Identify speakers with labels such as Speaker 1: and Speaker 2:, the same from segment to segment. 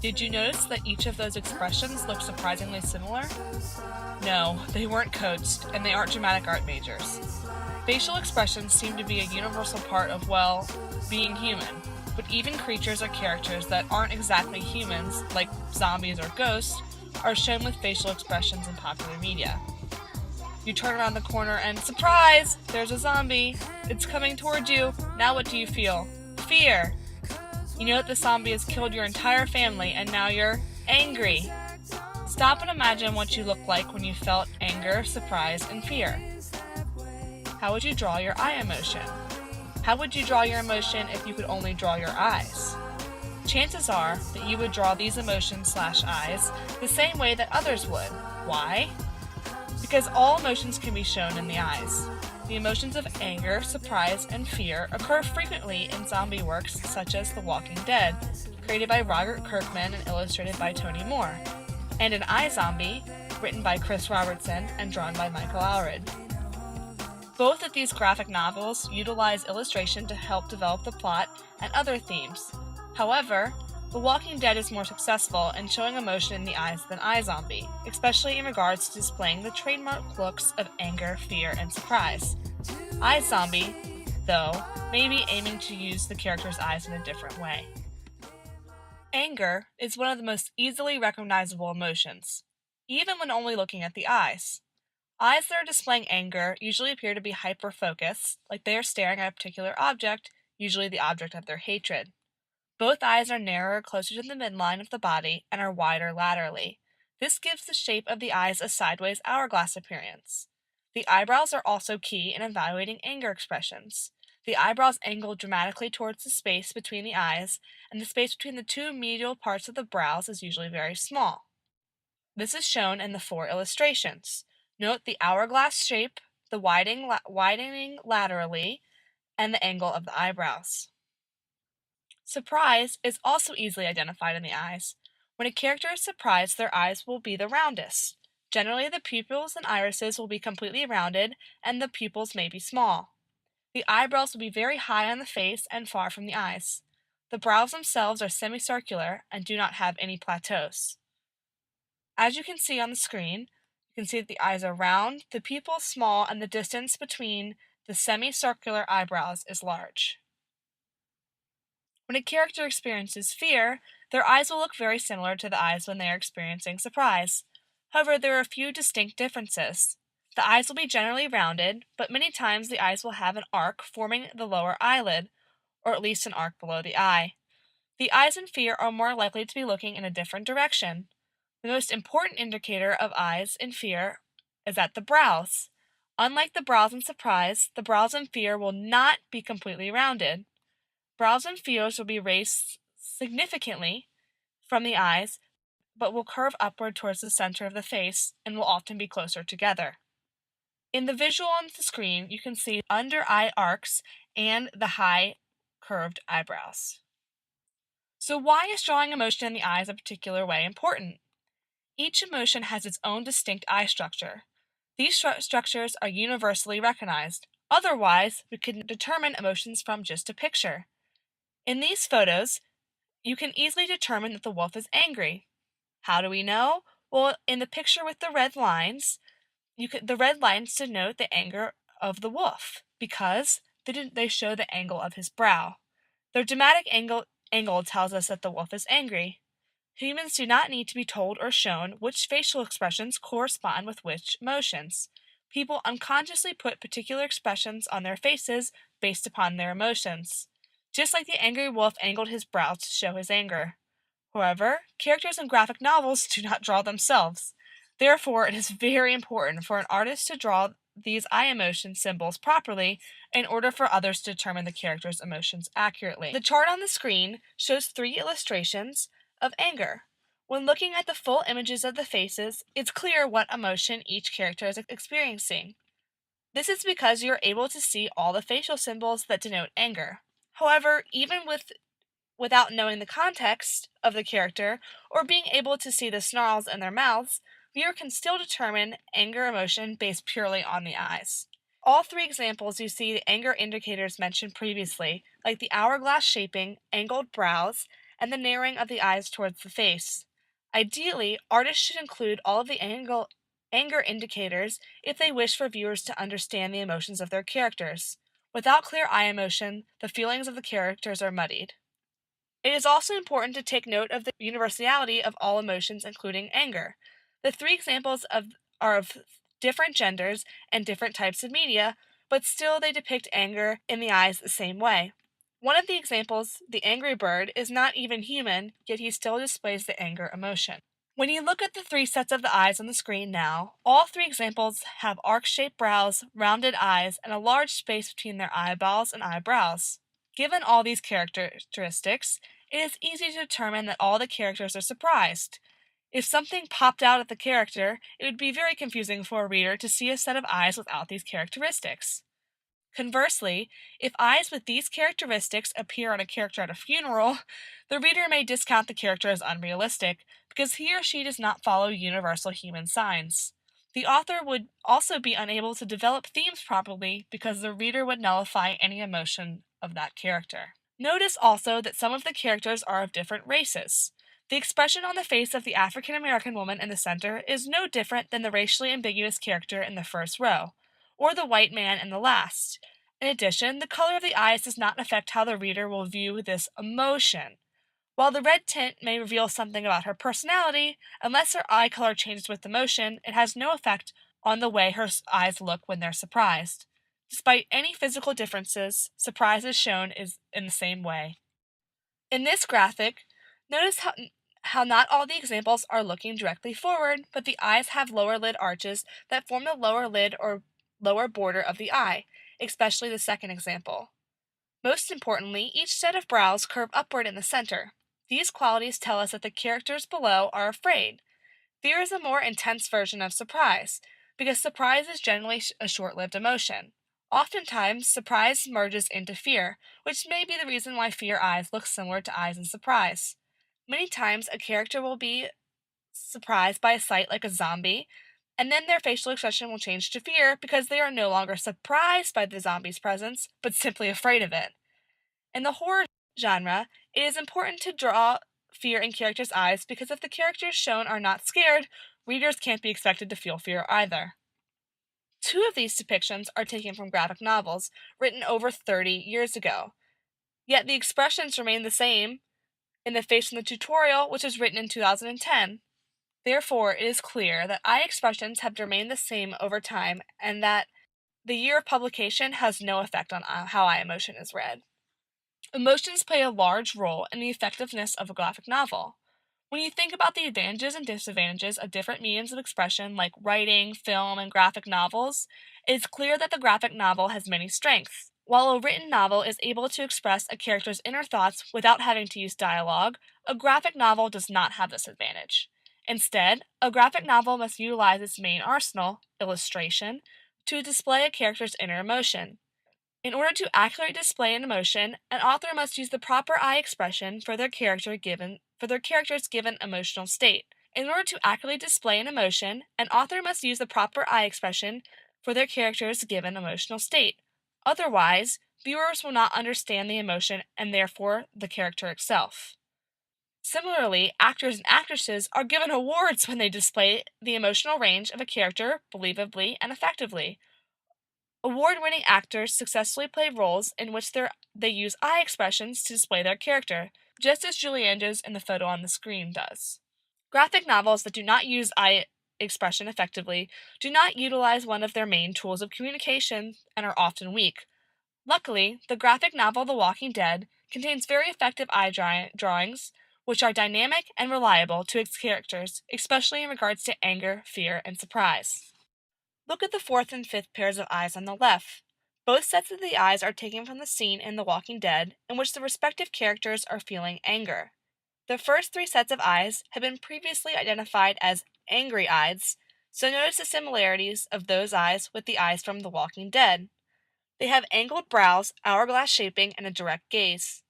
Speaker 1: Did you notice that each of those expressions looked surprisingly similar? No, they weren't coached, and they aren't dramatic art majors. Facial expressions seem to be a universal part of, well, being human, but even creatures or characters that aren't exactly humans, like zombies or ghosts, are shown with facial expressions in popular media. You turn around the corner and surprise! There's a zombie! It's coming towards you! Now what do you feel? Fear! You know that the zombie has killed your entire family and now you're angry. Stop and imagine what you looked like when you felt anger, surprise, and fear. How would you draw your eye emotion? How would you draw your emotion if you could only draw your eyes? Chances are that you would draw these emotions/eyes the same way that others would. Why? Because all emotions can be shown in the eyes. The emotions of anger, surprise, and fear occur frequently in zombie works such as The Walking Dead, created by Robert Kirkman and illustrated by Tony Moore, and in iZombie, written by Chris Robertson and drawn by Michael Allred. Both of these graphic novels utilize illustration to help develop the plot and other themes. However, The Walking Dead is more successful in showing emotion in the eyes than iZombie, especially in regards to displaying the trademark looks of anger, fear, and surprise. iZombie, though, may be aiming to use the character's eyes in a different way. Anger is one of the most easily recognizable emotions, even when only looking at the eyes. Eyes that are displaying anger usually appear to be hyper-focused, like they are staring at a particular object, usually the object of their hatred. Both eyes are narrower closer to the midline of the body and are wider laterally. This gives the shape of the eyes a sideways hourglass appearance. The eyebrows are also key in evaluating anger expressions. The eyebrows angle dramatically towards the space between the eyes, and the space between the two medial parts of the brows is usually very small. This is shown in the 4 illustrations. Note the hourglass shape, the widening laterally, and the angle of the eyebrows. Surprise is also easily identified in the eyes. When a character is surprised, their eyes will be the roundest. Generally, the pupils and irises will be completely rounded, and the pupils may be small. The eyebrows will be very high on the face and far from the eyes. The brows themselves are semicircular and do not have any plateaus. As you can see on the screen, you can see that the eyes are round, the pupils small, and the distance between the semicircular eyebrows is large. When a character experiences fear, their eyes will look very similar to the eyes when they are experiencing surprise. However, there are a few distinct differences. The eyes will be generally rounded, but many times the eyes will have an arc forming the lower eyelid, or at least an arc below the eye. The eyes in fear are more likely to be looking in a different direction. The most important indicator of eyes in fear is at the brows. Unlike the brows in surprise, the brows in fear will not be completely rounded. Brows and fears will be raised significantly from the eyes, but will curve upward towards the center of the face and will often be closer together. In the visual on the screen, you can see under eye arcs and the high curved eyebrows. So why is drawing emotion in the eyes a particular way important? Each emotion has its own distinct eye structure. These structures are universally recognized. Otherwise, we could determine emotions from just a picture. In these photos, you can easily determine that the wolf is angry. How do we know? Well, in the picture with the red lines, the red lines denote the anger of the wolf because they show the angle of his brow. Their dramatic angle tells us that the wolf is angry. Humans do not need to be told or shown which facial expressions correspond with which emotions. People unconsciously put particular expressions on their faces based upon their emotions. Just like the angry wolf angled his brow to show his anger. However, characters in graphic novels do not draw themselves. Therefore, it is very important for an artist to draw these eye emotion symbols properly in order for others to determine the character's emotions accurately. The chart on the screen shows 3 illustrations of anger. When looking at the full images of the faces, it's clear what emotion each character is experiencing. This is because you're able to see all the facial symbols that denote anger. However, even without knowing the context of the character or being able to see the snarls in their mouths, viewer can still determine anger emotion based purely on the eyes. All 3 examples you see the anger indicators mentioned previously, like the hourglass shaping, angled brows, and the narrowing of the eyes towards the face. Ideally, artists should include all of the anger indicators if they wish for viewers to understand the emotions of their characters. Without clear eye emotion, the feelings of the characters are muddied. It is also important to take note of the universality of all emotions, including anger. The 3 examples are of different genders and different types of media, but still they depict anger in the eyes the same way. One of the examples, the angry bird, is not even human, yet he still displays the anger emotion. When you look at the 3 sets of the eyes on the screen now, all 3 examples have arc-shaped brows, rounded eyes, and a large space between their eyeballs and eyebrows. Given all these characteristics, it is easy to determine that all the characters are surprised. If something popped out at the character, it would be very confusing for a reader to see a set of eyes without these characteristics. Conversely, if eyes with these characteristics appear on a character at a funeral, the reader may discount the character as unrealistic because he or she does not follow universal human signs. The author would also be unable to develop themes properly because the reader would nullify any emotion of that character. Notice also that some of the characters are of different races. The expression on the face of the African American woman in the center is no different than the racially ambiguous character in the first row, or the white man in the last. In addition, the color of the eyes does not affect how the reader will view this emotion. While the red tint may reveal something about her personality, unless her eye color changes with emotion, it has no effect on the way her eyes look when they're surprised. Despite any physical differences, surprise is shown in the same way. In this graphic, notice how not all the examples are looking directly forward, but the eyes have lower lid arches that form the lower lid or lower border of the eye, especially the second example. Most importantly, each set of brows curve upward in the center. These qualities tell us that the characters below are afraid. Fear is a more intense version of surprise, because surprise is generally a short-lived emotion. Oftentimes, surprise merges into fear, which may be the reason why fear eyes look similar to eyes in surprise. Many times, a character will be surprised by a sight like a zombie, and then their facial expression will change to fear because they are no longer surprised by the zombie's presence, but simply afraid of it. In the horror genre, it is important to draw fear in characters' eyes because if the characters shown are not scared, readers can't be expected to feel fear either. 2 of these depictions are taken from graphic novels written over 30 years ago, yet the expressions remain the same in the face in the tutorial, which was written in 2010. Therefore, it is clear that eye expressions have remained the same over time and that the year of publication has no effect on how eye emotion is read. Emotions play a large role in the effectiveness of a graphic novel. When you think about the advantages and disadvantages of different mediums of expression like writing, film, and graphic novels, it is clear that the graphic novel has many strengths. While a written novel is able to express a character's inner thoughts without having to use dialogue, a graphic novel does not have this advantage. Instead, a graphic novel must utilize its main arsenal, illustration, to display a character's inner emotion. In order to accurately display an emotion, an author must use the proper eye expression for their character's given emotional state. In order to accurately display an emotion, an author must use the proper eye expression for their character's given emotional state. Otherwise, viewers will not understand the emotion and therefore the character itself. Similarly, actors and actresses are given awards when they display the emotional range of a character believably and effectively. Award-winning actors successfully play roles in which they use eye expressions to display their character, just as Julie Andrews in the photo on the screen does. Graphic novels that do not use eye expression effectively do not utilize one of their main tools of communication and are often weak. Luckily, the graphic novel The Walking Dead contains very effective eye drawings, which are dynamic and reliable to its characters, especially in regards to anger, fear, and surprise. Look at the fourth and fifth pairs of eyes on the left. Both sets of the eyes are taken from the scene in The Walking Dead in which the respective characters are feeling anger. The first three sets of eyes have been previously identified as angry eyes, so notice the similarities of those eyes with the eyes from The Walking Dead. They have angled brows, hourglass shaping, and a direct gaze.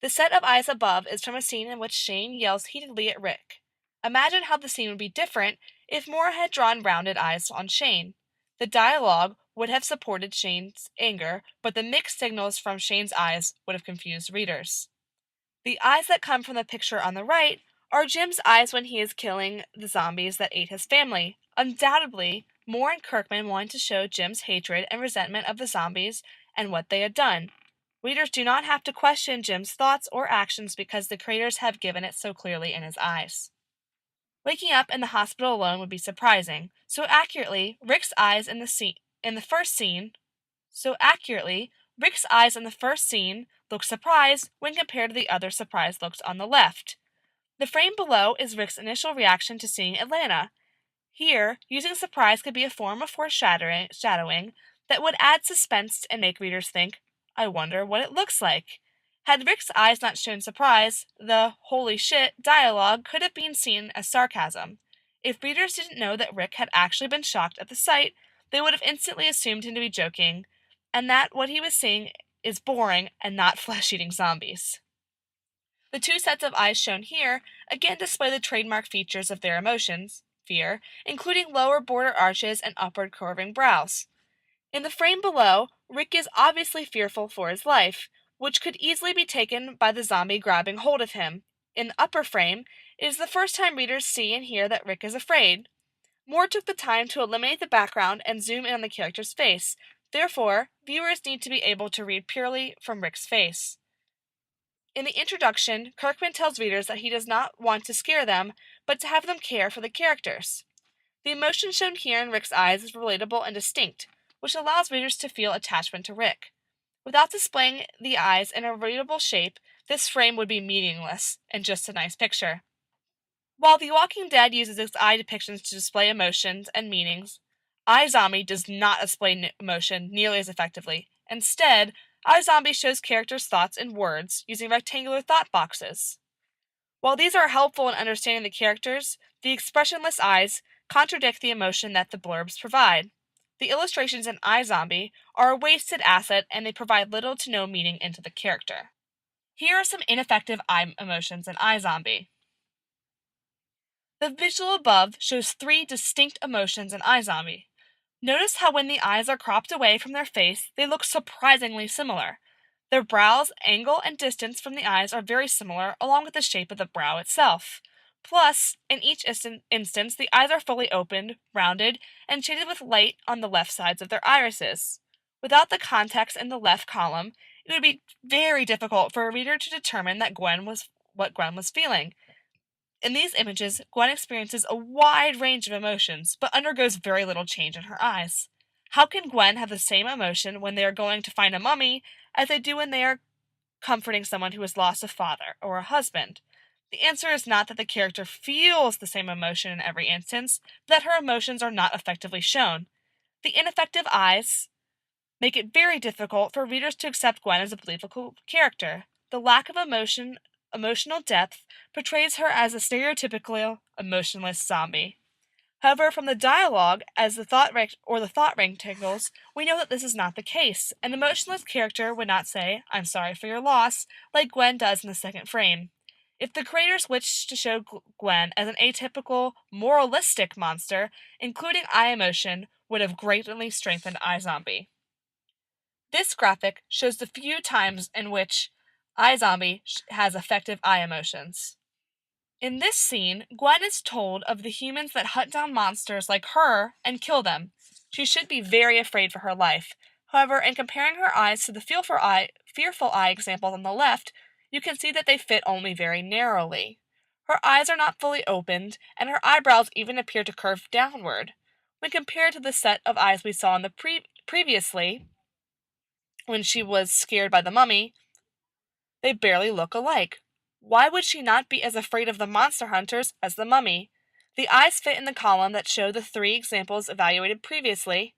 Speaker 1: The set of eyes above is from a scene in which Shane yells heatedly at Rick. Imagine how the scene would be different if Moore had drawn rounded eyes on Shane. The dialogue would have supported Shane's anger, but the mixed signals from Shane's eyes would have confused readers. The eyes that come from the picture on the right are Jim's eyes when he is killing the zombies that ate his family. Undoubtedly, Moore and Kirkman wanted to show Jim's hatred and resentment of the zombies and what they had done. Readers do not have to question Jim's thoughts or actions because the creators have given it so clearly in his eyes. Waking up in the hospital alone would be surprising. Rick's eyes in the first scene look surprised when compared to the other surprised looks on the left. The frame below is Rick's initial reaction to seeing Atlanta. Here, using surprise could be a form of foreshadowing that would add suspense and make readers think, I wonder what it looks like. Had Rick's eyes not shown surprise, the holy shit dialogue could have been seen as sarcasm. If readers didn't know that Rick had actually been shocked at the sight, they would have instantly assumed him to be joking, and that what he was seeing is boring and not flesh-eating zombies. The two sets of eyes shown here again display the trademark features of their emotions, fear, including lower border arches and upward curving brows. In the frame below, Rick is obviously fearful for his life, which could easily be taken by the zombie grabbing hold of him. In the upper frame, it is the first time readers see and hear that Rick is afraid. Moore took the time to eliminate the background and zoom in on the character's face. Therefore, viewers need to be able to read purely from Rick's face. In the introduction, Kirkman tells readers that he does not want to scare them, but to have them care for the characters. The emotion shown here in Rick's eyes is relatable and distinct, which allows readers to feel attachment to Rick. Without displaying the eyes in a readable shape, this frame would be meaningless and just a nice picture. While The Walking Dead uses its eye depictions to display emotions and meanings, iZombie does not display emotion nearly as effectively. Instead, iZombie shows characters' thoughts in words using rectangular thought boxes. While these are helpful in understanding the characters, the expressionless eyes contradict the emotion that the blurbs provide. The illustrations in iZombie are a wasted asset and they provide little to no meaning into the character. Here are some ineffective eye emotions in iZombie. The visual above shows three distinct emotions in iZombie. Notice how when the eyes are cropped away from their face, they look surprisingly similar. Their brows, angle, and distance from the eyes are very similar, along with the shape of the brow itself. Plus, in each instance, the eyes are fully opened, rounded, and shaded with light on the left sides of their irises. Without the context in the left column, it would be very difficult for a reader to determine what Gwen was feeling. In these images, Gwen experiences a wide range of emotions, but undergoes very little change in her eyes. How can Gwen have the same emotion when they are going to find a mummy as they do when they are comforting someone who has lost a father or a husband? The answer is not that the character feels the same emotion in every instance, but that her emotions are not effectively shown. The ineffective eyes make it very difficult for readers to accept Gwen as a believable character. The lack of emotional depth portrays her as a stereotypical emotionless zombie. However, from the dialogue as the thought rectangles, we know that this is not the case. An emotionless character would not say, "I'm sorry for your loss," like Gwen does in the second frame. If the creators wished to show Gwen as an atypical, moralistic monster, including eye emotion would have greatly strengthened iZombie. This graphic shows the few times in which iZombie has effective eye emotions. In this scene, Gwen is told of the humans that hunt down monsters like her and kill them. She should be very afraid for her life. However, in comparing her eyes to the fearful eye example on the left, you can see that they fit only very narrowly. Her eyes are not fully opened, and her eyebrows even appear to curve downward. When compared to the set of eyes we saw in the previously, when she was scared by the mummy, they barely look alike. Why would she not be as afraid of the monster hunters as the mummy? The eyes fit in the column that showed the 3 examples evaluated previously,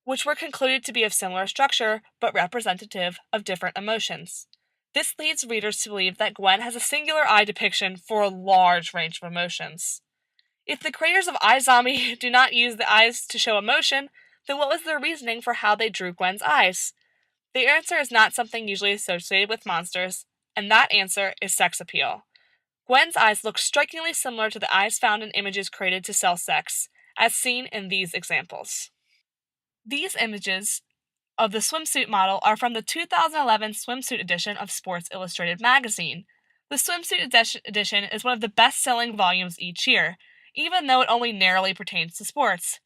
Speaker 1: which were concluded to be of similar structure but representative of different emotions. This leads readers to believe that Gwen has a singular eye depiction for a large range of emotions. If the creators of iZombie do not use the eyes to show emotion, then what was their reasoning for how they drew Gwen's eyes? The answer is not something usually associated with monsters, and that answer is sex appeal. Gwen's eyes look strikingly similar to the eyes found in images created to sell sex, as seen in these examples. These images of the swimsuit model are from the 2011 swimsuit edition of Sports Illustrated magazine. The swimsuit edition is one of the best-selling volumes each year, even though it only narrowly pertains to sports.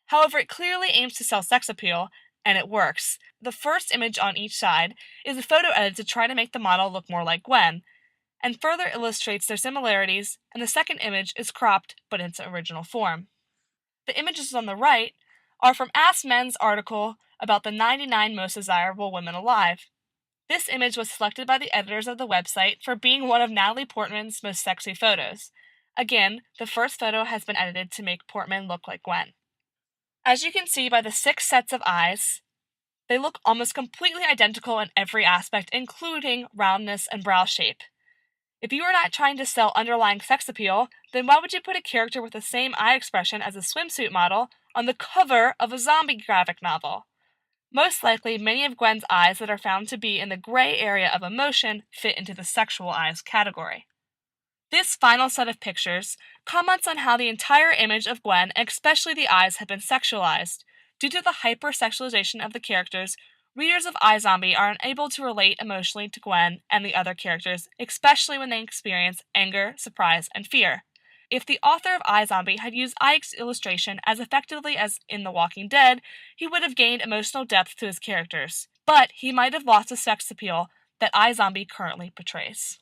Speaker 1: However, it clearly aims to sell sex appeal, and it works. The first image on each side is a photo edit to try to make the model look more like Gwen, and further illustrates their similarities, and the second image is cropped but in its original form. The images on the right are from Ask Men's article about the 99 most desirable women alive. This image was selected by the editors of the website for being one of Natalie Portman's most sexy photos. Again, the first photo has been edited to make Portman look like Gwen. As you can see by the 6 sets of eyes, they look almost completely identical in every aspect, including roundness and brow shape. If you are not trying to sell underlying sex appeal, then why would you put a character with the same eye expression as a swimsuit model on the cover of a zombie graphic novel? Most likely, many of Gwen's eyes that are found to be in the gray area of emotion fit into the sexual eyes category. This final set of pictures comments on how the entire image of Gwen, and especially the eyes, have been sexualized. Due to the hypersexualization of the characters, readers of iZombie are unable to relate emotionally to Gwen and the other characters, especially when they experience anger, surprise, and fear. If the author of iZombie had used eye illustration as effectively as in The Walking Dead, he would have gained emotional depth to his characters, but he might have lost the sex appeal that iZombie currently portrays.